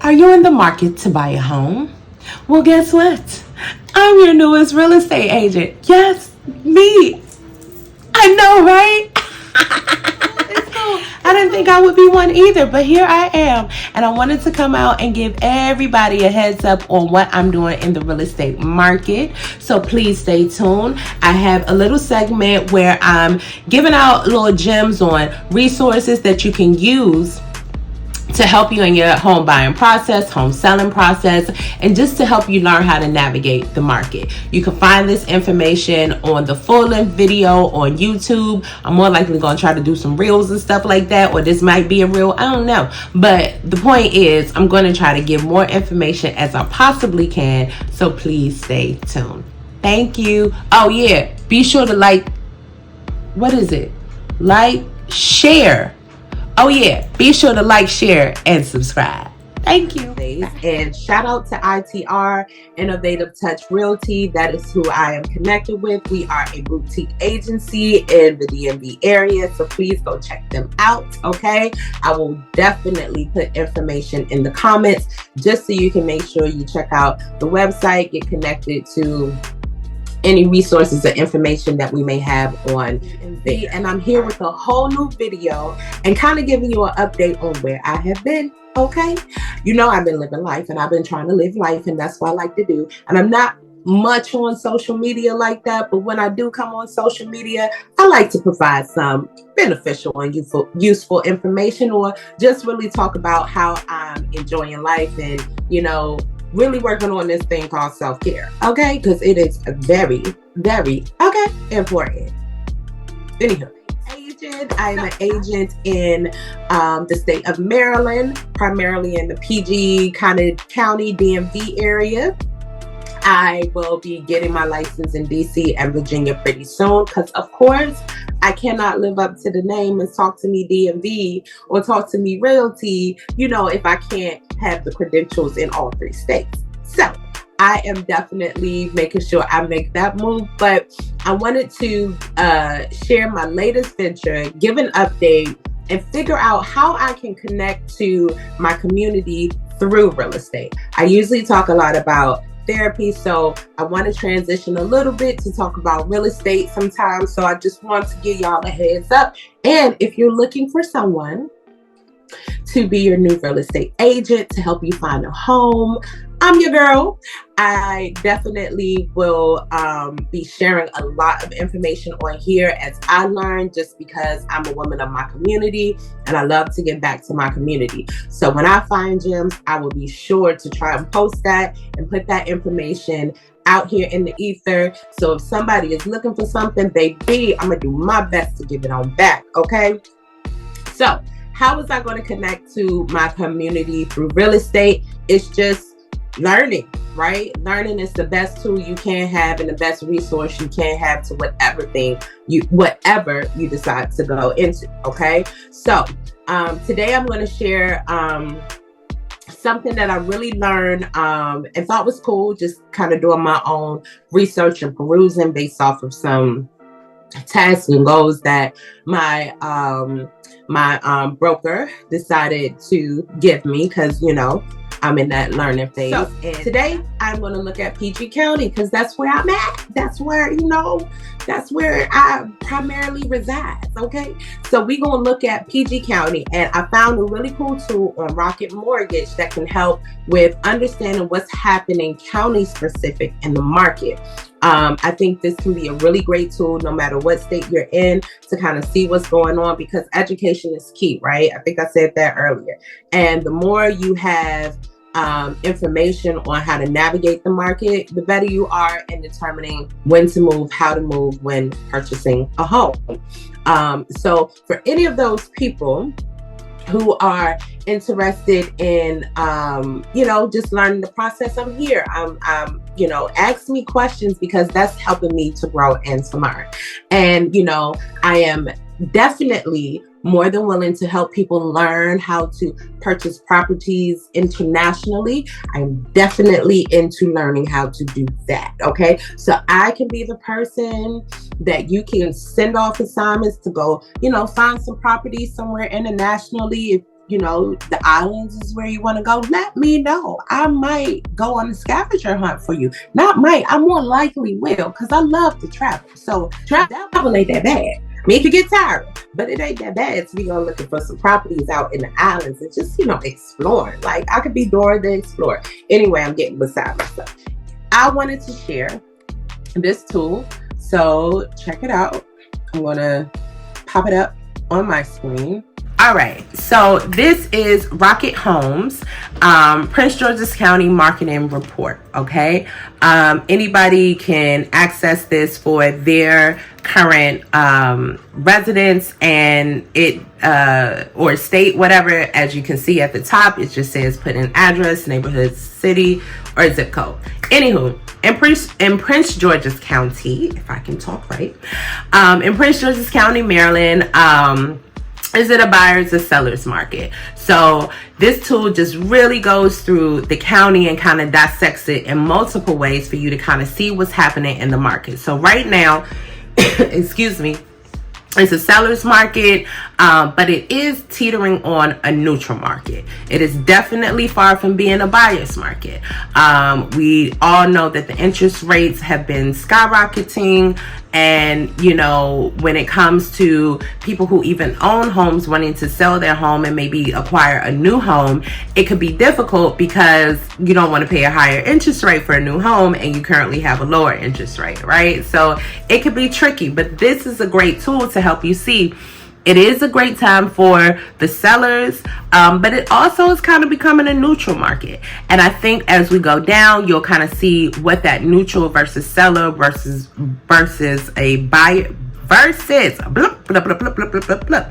Are you in the market to buy a home? Well, guess what? I'm your newest real estate agent. Yes, me. I know, right? It's cool. I didn't think I would be one either, but here I am. And I wanted to come out and give everybody a heads up on what I'm doing in the real estate market. So please stay tuned. I have a little segment where I'm giving out little gems on resources that you can use to help you in your home buying process, home selling process, and just to help you learn how to navigate the market. You can find this information on the full-length video on YouTube. I'm more likely going to try to do some reels and stuff like that, or this might be a reel. I don't know. But the point is, I'm going to try to give more information as I possibly can. So please stay tuned. Thank you. Oh yeah, be sure to what is it? Share. Oh yeah, be sure to share, and subscribe. Thank you. And shout out to ITR, Innovative Touch Realty. That is who I am connected with. We are a boutique agency in the DMV area, so please go check them out, okay? I will definitely put information in the comments just so you can make sure you check out the website, get connected to any resources or information that we may have on there. And I'm here with a whole new video and kind of giving you an update on where I have been. Okay, you know, I've been living life and I've been trying to live life, and that's what I like to do. And I'm not much on social media like that, but when I do come on social media, I like to provide some beneficial and useful information, or just really talk about how I'm enjoying life and, you know, really working on this thing called self-care, okay? Because it is very, very, important. Anywho, I'm an agent in the state of Maryland, primarily in the PG kind of county DMV area. I will be getting my license in DC and Virginia pretty soon because, of course, I cannot live up to the name and talk to me DMV or talk to me realty, you know, if I can't have the credentials in all 3 states. So I am definitely making sure I make that move, but I wanted to share my latest venture, give an update, and figure out how I can connect to my community through real estate. I usually talk a lot about therapy, so I want to transition a little bit to talk about real estate sometimes. So I just want to give y'all a heads up. And if you're looking for someone to be your new real estate agent to help you find a home, I'm your girl. I definitely will be sharing a lot of information on here as I learn, just because I'm a woman of my community and I love to give back to my community. So when I find gems, I will be sure to try and post that and put that information out here in the ether. So if somebody is looking for something, baby, I'm gonna do my best to give it on back, okay? So how is I going to connect to my community through real estate? It's just learning, right? Learning is the best tool you can have and the best resource you can have to whatever you decide to go into, okay? So today I'm going to share something that I really learned and thought was cool, just kind of doing my own research and perusing based off of some tasks and goals that my broker decided to give me, because, you know, I'm in that learning phase. So, and today I'm going to look at PG County because that's where I'm at. That's where, you know, that's where I primarily reside. Okay. So we're going to look at PG County, and I found a really cool tool on Rocket Mortgage that can help with understanding what's happening county specific in the market. I think this can be a really great tool no matter what state you're in to kind of see what's going on, because education is key, right? I think I said that earlier. And the more you have information on how to navigate the market, the better you are in determining when to move, how to move when purchasing a home. So for any of those people who are interested in, you know, just learning the process, I'm here. You know, ask me questions because that's helping me to grow and to learn. And, you know, I am definitely more than willing to help people learn how to purchase properties internationally. I'm definitely into learning how to do that. Okay. So I can be the person that you can send off assignments to go, you know, find some properties somewhere internationally. the islands is where you want to go, let me know. I might go on a scavenger hunt for you. Not might, I more likely will, because I love to travel. So travel ain't that bad. I mean, it can get tired, but it ain't that bad to be going looking for some properties out in the islands and just, exploring. Like, I could be Dora the Explorer. Anyway, I'm getting beside myself. I wanted to share this tool, so check it out. I'm going to pop it up on my screen. All right, so this is Rocket Homes, Prince George's County Marketing Report, okay? Anybody can access this for their current residents and or state, whatever. As you can see at the top, it just says put in address, neighborhood, city, or zip code. Anywho, in Prince George's County, if I can talk right, in Prince George's County, Maryland, is it a buyer's or seller's market? So this tool just really goes through the county and kind of dissects it in multiple ways for you to kind of see what's happening in the market. So right now, excuse me, it's a seller's market, but it is teetering on a neutral market. It is definitely far from being a buyer's market. We all know that the interest rates have been skyrocketing. And, when it comes to people who even own homes wanting to sell their home and maybe acquire a new home, it could be difficult because you don't want to pay a higher interest rate for a new home and you currently have a lower interest rate, right? So it could be tricky, but this is a great tool to help you see. It is a great time for the sellers, but it also is kind of becoming a neutral market. And I think as we go down, you'll kind of see what that neutral versus seller versus a buyer versus blah, blah, blah, blah, blah, blah, blah,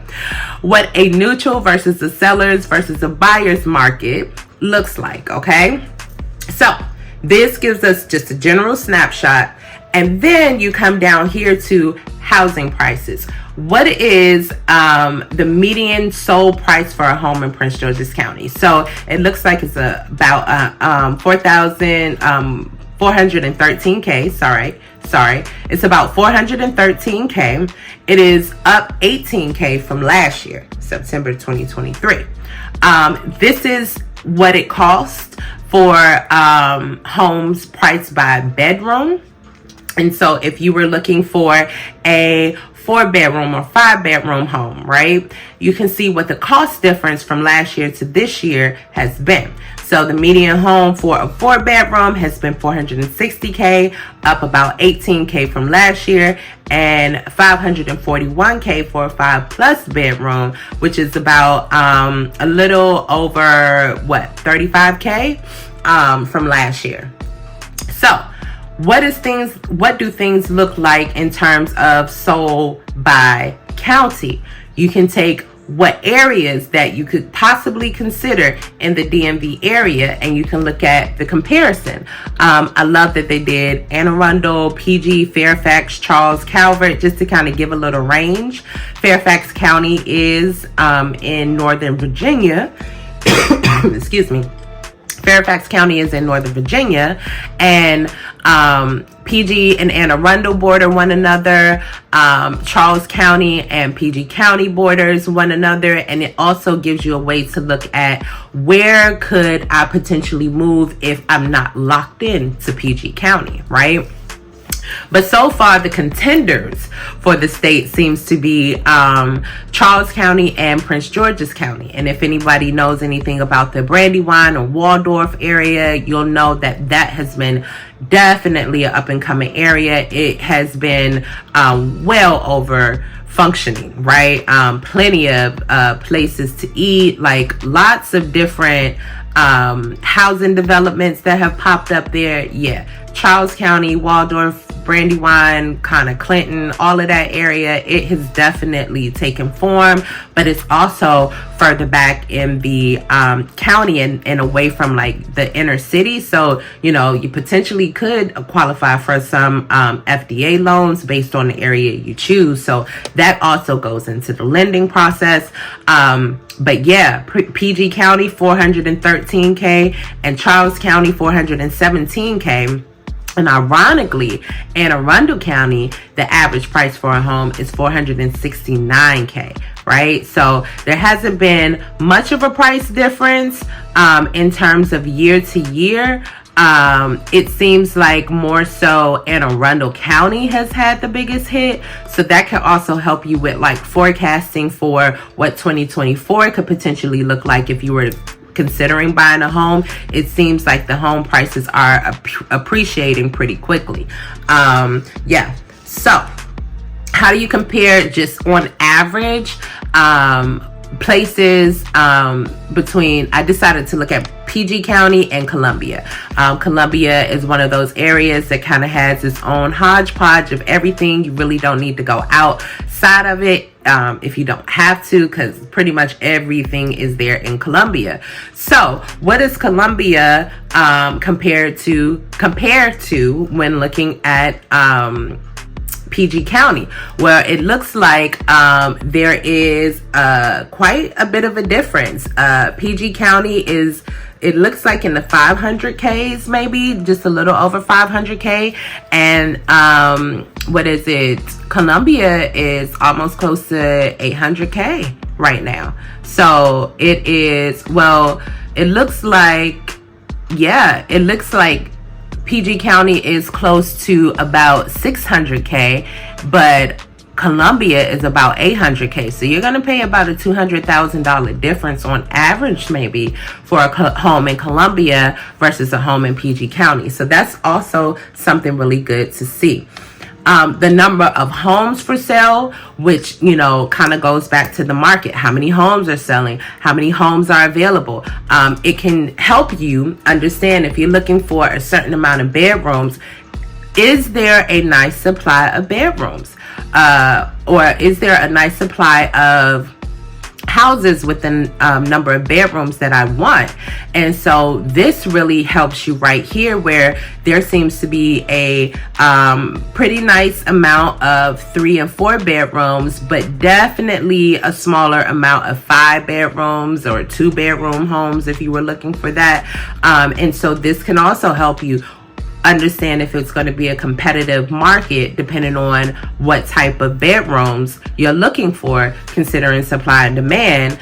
what a neutral versus a seller's versus a buyer's market looks like, okay? So this gives us just a general snapshot. And then you come down here to housing prices. What is the median sold price for a home in Prince George's County? So it looks like it's about 413K. Sorry. It's about 413K. It is up 18K from last year, September 2023. This is what it costs for homes priced by bedroom. And so if you were looking for a 4-bedroom or 5-bedroom home, right, you can see what the cost difference from last year to this year has been. So the median home for a 4-bedroom has been 460K, up about 18K from last year, and 541K for a 5+ bedroom, which is about a little over 35K from last year. So what do things look like in terms of sold by county? You can take what areas that you could possibly consider in the DMV area, and you can look at the comparison. I love that they did Anne Arundel, PG, Fairfax, Charles, Calvert, just to kind of give a little range. Fairfax County is in Northern Virginia. Excuse me. Fairfax County is in Northern Virginia, and PG and Anne Arundel border one another. Charles County and PG County borders one another, and it also gives you a way to look at where could I potentially move if I'm not locked in to PG County, right? But so far, the contenders for the state seems to be Charles County and Prince George's County. And if anybody knows anything about the Brandywine or Waldorf area, you'll know that that has been definitely an up-and-coming area. It has been well over functioning, right? Plenty of places to eat, like lots of different housing developments that have popped up there. Yeah, Charles County, Waldorf, Brandywine, kind of Clinton, all of that area, it has definitely taken form, but it's also further back in the county and away from like the inner city. So, you potentially could qualify for some FDA loans based on the area you choose. So that also goes into the lending process. But yeah, PG County 413K and Charles County 417K. And ironically, Anne Arundel County, the average price for a home is $469K. right? So there hasn't been much of a price difference in terms of year to year. It seems like more so Anne Arundel County has had the biggest hit. So that can also help you with like forecasting for what 2024 could potentially look like if you were considering buying a home. It seems like the home prices are appreciating pretty quickly. Yeah. So how do you compare just on average? Places between, I decided to look at PG County and Columbia. Columbia is one of those areas that kind of has its own hodgepodge of everything. You really don't need to go outside of it if you don't have to, because pretty much everything is there in Columbia. So what is Columbia compared to when looking at PG County? Well, it looks like there is quite a bit of a difference. PG County is, it looks like in the 500Ks, maybe just a little over 500K. And what is it? Columbia is almost close to 800K right now. So it is, well, it looks like, yeah, it looks like PG County is close to about 600K, but Columbia is about 800K. So you're going to pay about a $200,000 difference on average, maybe, for a home in Columbia versus a home in PG County. So that's also something really good to see. The number of homes for sale, which, you know, kind of goes back to the market. How many homes are selling? How many homes are available? It can help you understand if you're looking for a certain amount of bedrooms. Is there a nice supply of bedrooms? Or is there a nice supply of houses with the number of bedrooms that I want? And so this really helps you right here, where there seems to be a pretty nice amount of 3 and 4 bedrooms, but definitely a smaller amount of 5 bedrooms or 2 bedroom homes if you were looking for that. And so this can also help you understand if it's going to be a competitive market depending on what type of bedrooms you're looking for, considering supply and demand,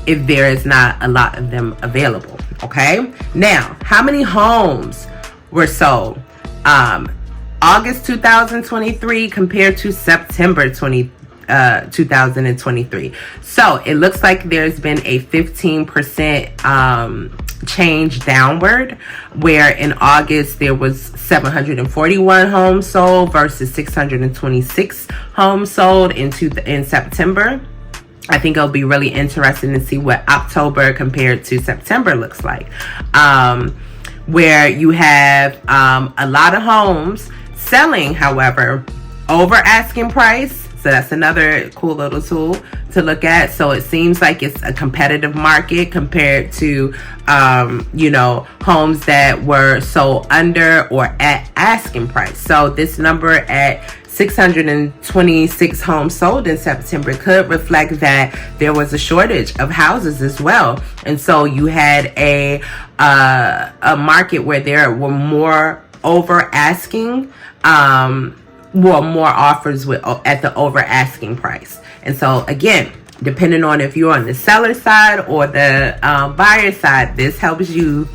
if there is not a lot of them available. Okay, now how many homes were sold August 2023 compared to September 2023? So it looks like there's been a 15% change downward, where in August there was 741 homes sold versus 626 homes sold in September. I think it'll be really interesting to see what October compared to September looks like, where you have a lot of homes selling, however, over asking price. So that's another cool little tool to look at. So it seems like it's a competitive market compared to, you know, homes that were sold under or at asking price. So this number at 626 homes sold in September could reflect that there was a shortage of houses as well. And so you had a market where there were more over asking, more offers at the over asking price. And so again, depending on if you're on the seller side or the buyer side, this helps you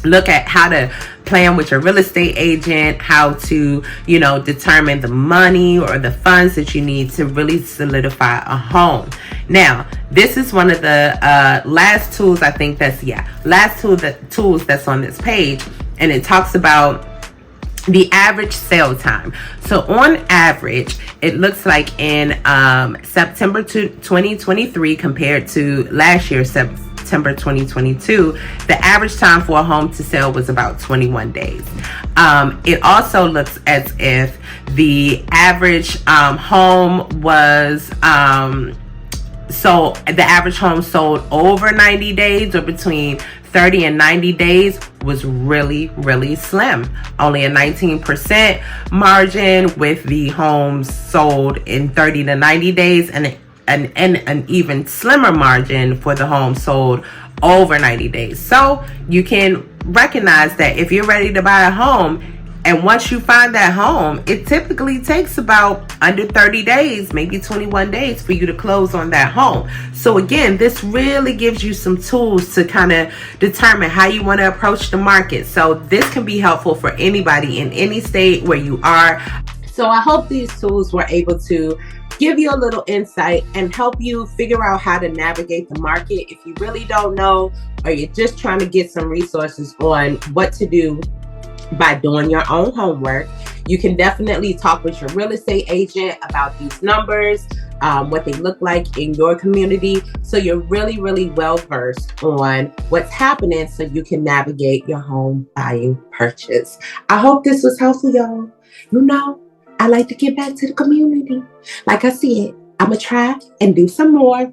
look at how to plan with your real estate agent, how to, you know, determine the money or the funds that you need to really solidify a home. Now, this is one of the last tools, I think that's, tools that's on this page, and it talks about the average sale time. So on average, it looks like in September 2023 compared to last year, September 2022, the average time for a home to sell was about 21 days. It also looks as if the average home was so the average home sold over 90 days or between 30 and 90 days was really, really slim. Only a 19% margin with the homes sold in 30 to 90 days, and an even slimmer margin for the homes sold over 90 days. So you can recognize that if you're ready to buy a home, And once you find that home, it typically takes about under 30 days, maybe 21 days for you to close on that home. So again, this really gives you some tools to kind of determine how you want to approach the market. So this can be helpful for anybody in any state where you are. So I hope these tools were able to give you a little insight and help you figure out how to navigate the market. If you really don't know, or you're just trying to get some resources on what to do by doing your own homework, you can definitely talk with your real estate agent about these numbers, what they look like in your community, so you're really, really well versed on what's happening so you can navigate your home buying purchase. I hope this was helpful, y'all. You know, I like to get back to the community. Like I said, I'm going to try and do some more.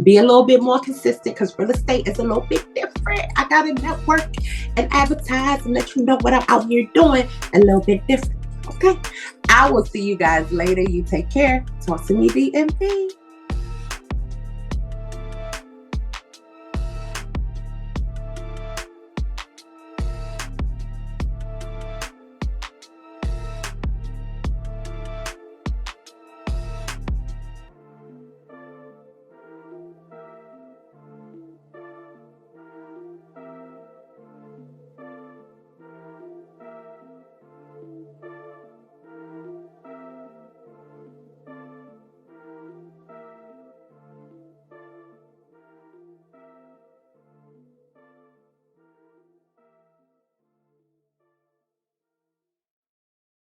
Be a little bit more consistent, because real estate is a little bit different. I got to network and advertise and let you know what I'm out here doing a little bit different. Okay? I will see you guys later. You take care. Talk to me, DMV.